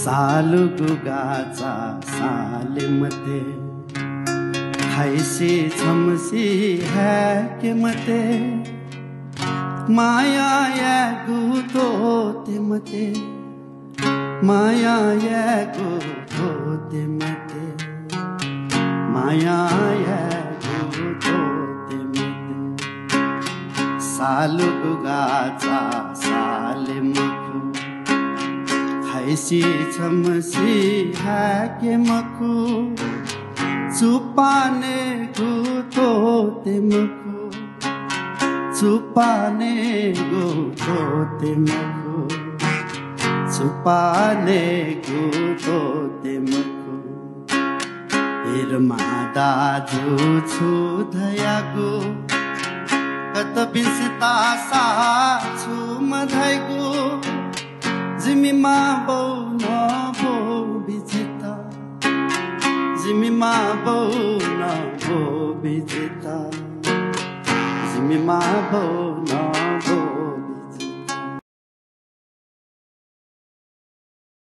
सालुगु गाचा साले मते खाइसी छमसी है के मते माया या गुतो ते मते माया या गुतो ते मते माया या गुतो ते मते सालुगु गाचा साले मखु खाइसी छमसी है के मखु चुपाने गुतो ते मखु चुपाने गुतो ते मखु चुपाने गुतो ते मखु इरमा दाजु छु धयागु कत बिसता सा छु मधैगु जिमी मा बौ न बौ बिजेता जिमी मा बौ न बौ बिजेता जिमी मा बौ न बौ